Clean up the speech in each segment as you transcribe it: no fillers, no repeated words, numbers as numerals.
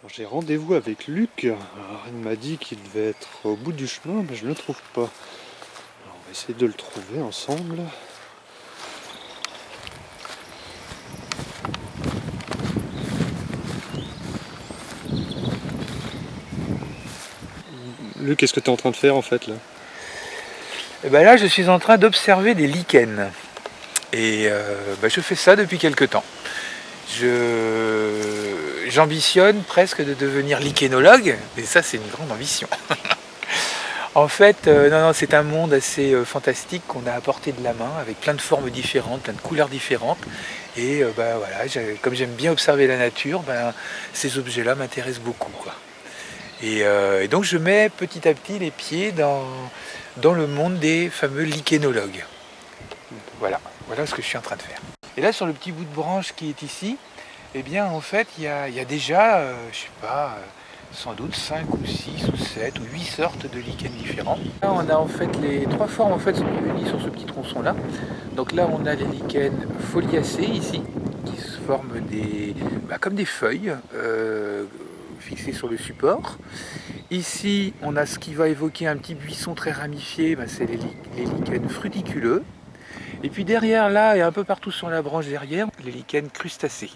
J'ai rendez-vous avec Luc. Alors, il m'a dit qu'il devait être au bout du chemin, mais je ne le trouve pas. Alors, on va essayer de le trouver ensemble. Luc, qu'est-ce que tu es en train de faire en fait là? Et ben là, je suis en train d'observer des lichens. Et je fais ça depuis quelque temps. J'ambitionne presque de devenir lichénologue, et ça, c'est une grande ambition. En fait, non, c'est un monde assez fantastique qu'on a à portée de la main, avec plein de formes différentes, plein de couleurs différentes. Et voilà, comme j'aime bien observer la nature, ces objets-là m'intéressent beaucoup, quoi. Et donc je mets petit à petit les pieds dans le monde des fameux lichénologues. Voilà ce que je suis en train de faire. Et là, sur le petit bout de branche qui est ici, eh bien, en fait, il y a déjà, je sais pas, sans doute 5 ou 6 ou 7 ou 8 sortes de lichens différents. Là, on a en fait les trois formes en fait, sont unies sur ce petit tronçon-là. Donc là, on a les lichens foliacés ici, qui se forment comme des feuilles fixées sur le support. Ici, on a ce qui va évoquer un petit buisson très ramifié, c'est les lichens fruticuleux. Et puis derrière, là, et un peu partout sur la branche derrière, les lichens crustacés.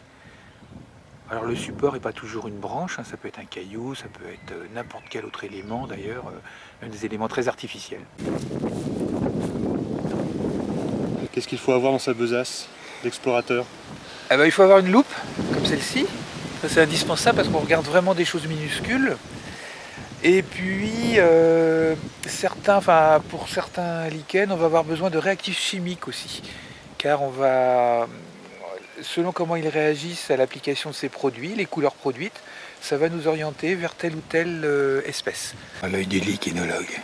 Alors le support n'est pas toujours une branche, ça peut être un caillou, ça peut être n'importe quel autre élément d'ailleurs, même des éléments très artificiels. Qu'est-ce qu'il faut avoir dans sa besace d'explorateur? Il faut avoir une loupe, comme celle-ci. Ça, c'est indispensable parce qu'on regarde vraiment des choses minuscules. Et puis, pour certains lichens, on va avoir besoin de réactifs chimiques aussi. Car selon comment ils réagissent à l'application de ces produits, les couleurs produites, ça va nous orienter vers telle ou telle espèce. À l'œil du lichénologue.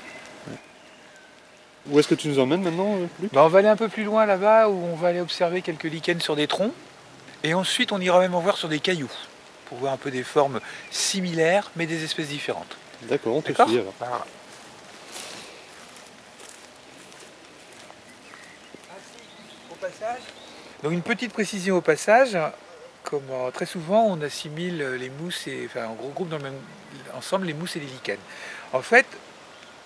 Où est-ce que tu nous emmènes maintenant, Luc? On va aller un peu plus loin là-bas où on va aller observer quelques lichens sur des troncs. Et ensuite, on ira même en voir sur des cailloux. Pour voir un peu des formes similaires, mais des espèces différentes. D'accord, on te D'accord ? suit alors. Voilà. Au passage. Donc une petite précision au passage, comme très souvent on assimile les mousses on regroupe ensemble les mousses et les lichens. En fait,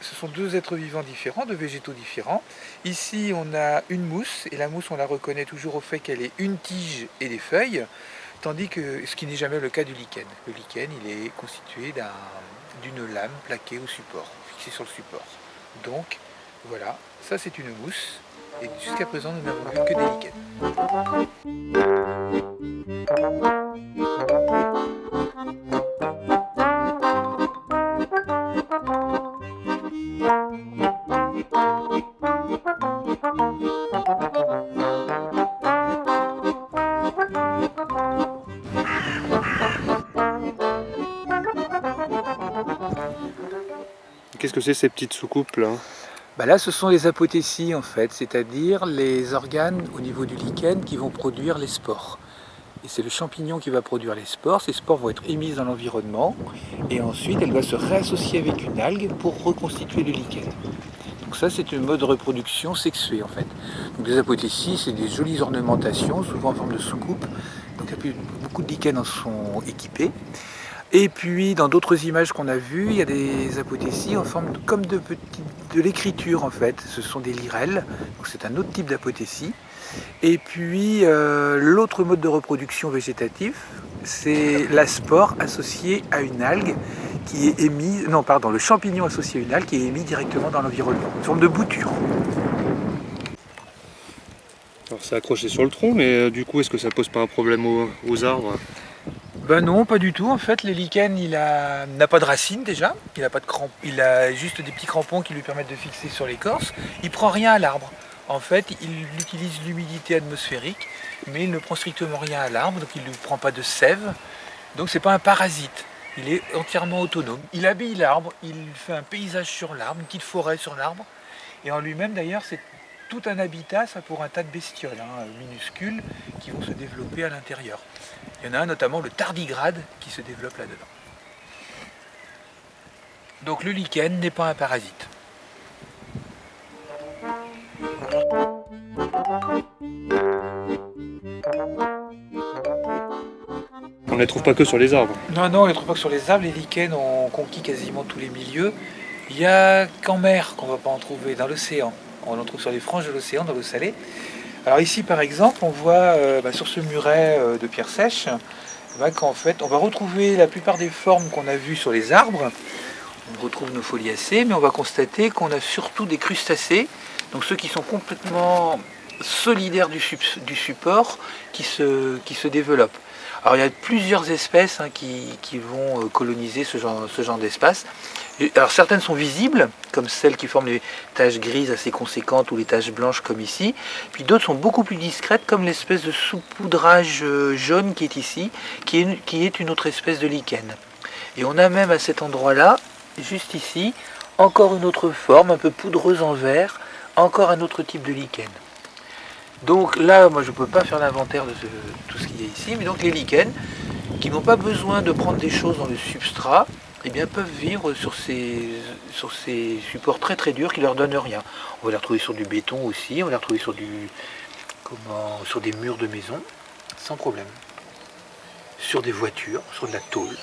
ce sont deux êtres vivants différents, deux végétaux différents. Ici on a une mousse, et la mousse on la reconnaît toujours au fait qu'elle ait une tige et des feuilles, tandis que ce qui n'est jamais le cas du lichen. Le lichen il est constitué d'une lame plaquée au support, fixée sur le support. Donc voilà, ça c'est une mousse. Et jusqu'à présent, nous n'avons vu que des lichens. Qu'est-ce que c'est ces petites soucoupes là? Là, ce sont les apothécies en fait, c'est-à-dire les organes au niveau du lichen qui vont produire les spores. Et c'est le champignon qui va produire les spores. Ces spores vont être émises dans l'environnement et ensuite elle va se réassocier avec une algue pour reconstituer le lichen. Donc ça, c'est un mode de reproduction sexuée en fait. Donc les apothécies, c'est des jolies ornementations, souvent en forme de soucoupe. Donc beaucoup de lichens en sont équipés. Et puis dans d'autres images qu'on a vues, il y a des apothécies en forme de l'écriture en fait. Ce sont des lirelles, donc c'est un autre type d'apothécie. Et puis l'autre mode de reproduction végétatif, c'est la spore associée à une algue qui est émise, non pardon, le champignon associé à une algue qui est émis directement dans l'environnement, une forme de bouture. Alors c'est accroché sur le tronc, mais du coup est-ce que ça pose pas un problème aux arbres? Non, pas du tout. En fait, le lichen, n'a pas de racines déjà. Il a juste des petits crampons qui lui permettent de fixer sur l'écorce. Il prend rien à l'arbre. En fait, il utilise l'humidité atmosphérique, mais il ne prend strictement rien à l'arbre, donc il ne prend pas de sève. Donc c'est pas un parasite. Il est entièrement autonome. Il habille l'arbre, il fait un paysage sur l'arbre, une petite forêt sur l'arbre. Et en lui-même d'ailleurs, c'est tout un habitat ça, pour un tas de bestioles minuscules qui vont se développer à l'intérieur. Il y en a un notamment le tardigrade qui se développe là-dedans. Donc le lichen n'est pas un parasite. ne les trouve pas que sur les arbres. Non, non, on ne les trouve pas que sur les arbres. Les lichens ont conquis quasiment tous les milieux. Il y a qu'en mer qu'on ne va pas en trouver, dans l'océan. On en trouve sur les franges de l'océan, dans l'eau salée. Alors ici, par exemple, on voit sur ce muret de pierre sèche qu'en fait, on va retrouver la plupart des formes qu'on a vues sur les arbres. On retrouve nos foliacées, mais on va constater qu'on a surtout des crustacés, donc ceux qui sont complètement solidaires du support, qui se développent. Alors il y a plusieurs espèces qui vont coloniser ce genre d'espace. Alors certaines sont visibles, comme celles qui forment les taches grises assez conséquentes ou les taches blanches comme ici. Puis d'autres sont beaucoup plus discrètes, comme l'espèce de saupoudrage jaune qui est ici, qui est une autre espèce de lichen. Et on a même à cet endroit-là, juste ici, encore une autre forme, un peu poudreuse en vert, encore un autre type de lichen. Donc là, moi je ne peux pas faire l'inventaire de tout ce qu'il y a ici, mais donc les lichens, qui n'ont pas besoin de prendre des choses dans le substrat, eh bien, peuvent vivre sur ces supports très très durs qui ne leur donnent rien. On va les retrouver sur du béton aussi, on va les retrouver sur des murs de maison, sans problème. Sur des voitures, sur de la tôle.